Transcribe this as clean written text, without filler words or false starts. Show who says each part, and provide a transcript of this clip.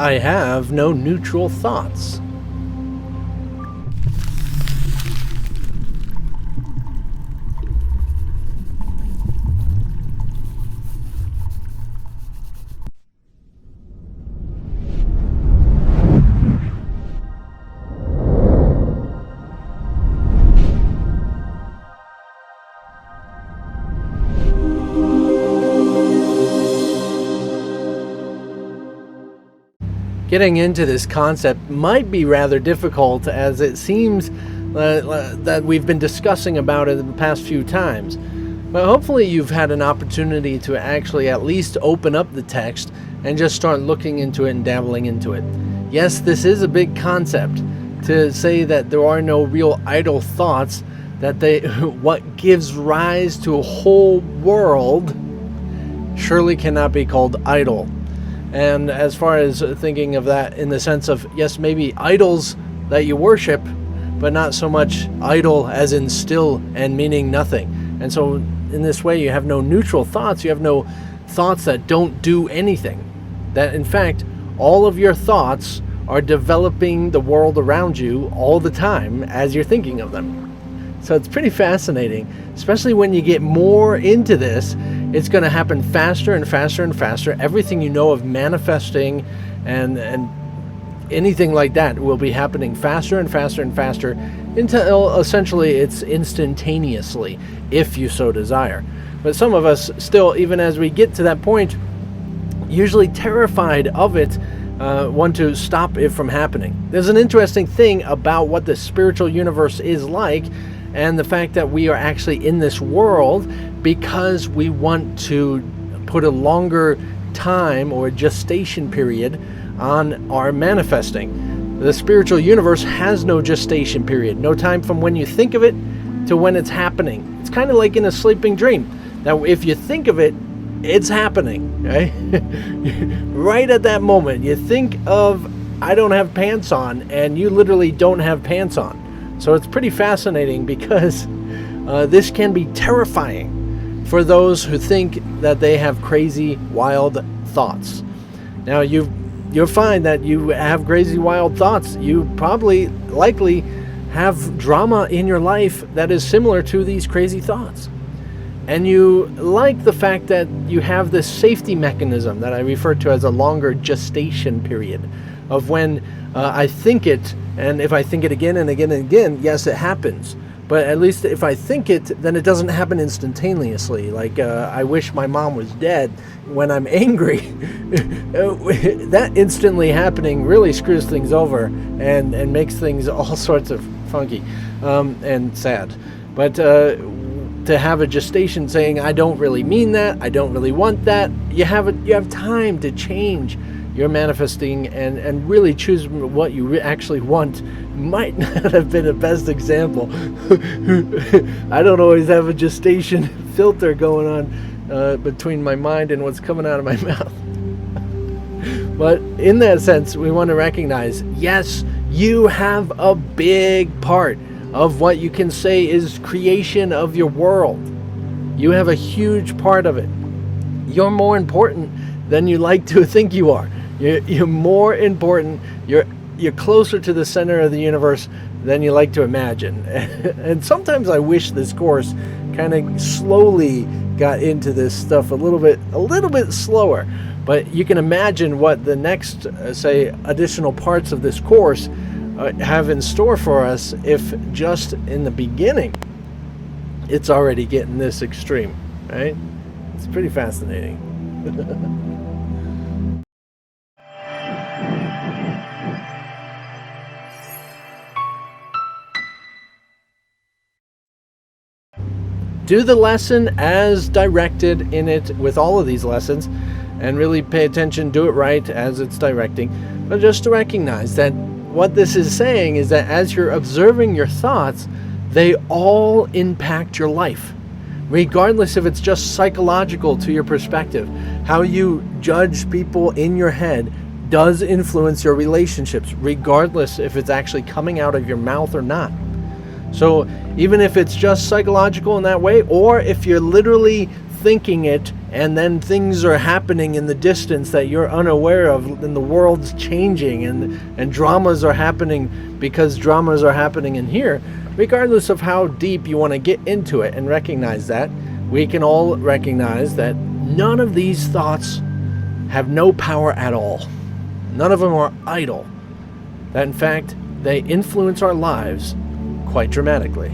Speaker 1: I have no neutral thoughts. Getting into this concept might be rather difficult, as it seems that we've been discussing about it the past few times. But hopefully you've had an opportunity to actually at least open up the text and just start looking into it and dabbling into it. Yes, this is a big concept to say that there are no real idle thoughts, that what gives rise to a whole world surely cannot be called idle. And as far as thinking of that in the sense of, yes, maybe idols that you worship, but not so much idle as in still and meaning nothing. And so in this way, you have no neutral thoughts. You have no thoughts that don't do anything. That in fact, all of your thoughts are developing the world around you all the time as you're thinking of them. So it's pretty fascinating, especially when you get more into this. It's going to happen faster and faster and faster. Everything you know of manifesting and anything like that will be happening faster and faster and faster until essentially it's instantaneously, if you so desire. But some of us still, even as we get to that point, usually terrified of it, want to stop it from happening. There's an interesting thing about what the spiritual universe is like, and the fact that we are actually in this world because we want to put a longer time or gestation period on our manifesting. The spiritual universe has no gestation period, no time from when you think of it to when it's happening. It's kind of like in a sleeping dream. Now, if you think of it, it's happening, right? Right at that moment, you think of, I don't have pants on, and you literally don't have pants on. So it's pretty fascinating because this can be terrifying for those who think that they have crazy, wild thoughts. Now, you'll find that you have crazy, wild thoughts. You likely have drama in your life that is similar to these crazy thoughts. And you like the fact that you have this safety mechanism that I refer to as a longer gestation period of when I think it, and if I think it again and again and again, yes, it happens. But at least if I think it, then it doesn't happen instantaneously. Like, I wish my mom was dead when I'm angry. That instantly happening really screws things over and makes things all sorts of funky and sad. But to have a gestation saying, I don't really mean that, I don't really want that, you have time to change your manifesting and really choose what you actually want. Might not have been the best example. I don't always have a gestation filter going on between my mind and what's coming out of my mouth. But in that sense, we want to recognize, yes, you have a big part of what you can say is creation of your world. You have a huge part of it. You're more important than you like to think you are. You're more important. You're closer to the center of the universe than you like to imagine. And sometimes I wish this course kind of slowly got into this stuff a little bit slower. But you can imagine what the next, say, additional parts of this course have in store for us if just in the beginning it's already getting this extreme, right? It's pretty fascinating. Do the lesson as directed in it with all of these lessons, and really pay attention, do it right as it's directing. But just to recognize that what this is saying is that as you're observing your thoughts, they all impact your life, regardless if it's just psychological to your perspective. How you judge people in your head does influence your relationships, regardless if it's actually coming out of your mouth or not. So even if it's just psychological in that way, or if you're literally thinking it, and then things are happening in the distance that you're unaware of, and the world's changing, and dramas are happening because dramas are happening in here. Regardless of how deep you want to get into it and recognize that, we can all recognize that none of these thoughts have no power at all. None of them are idle. That in fact, they influence our lives quite dramatically.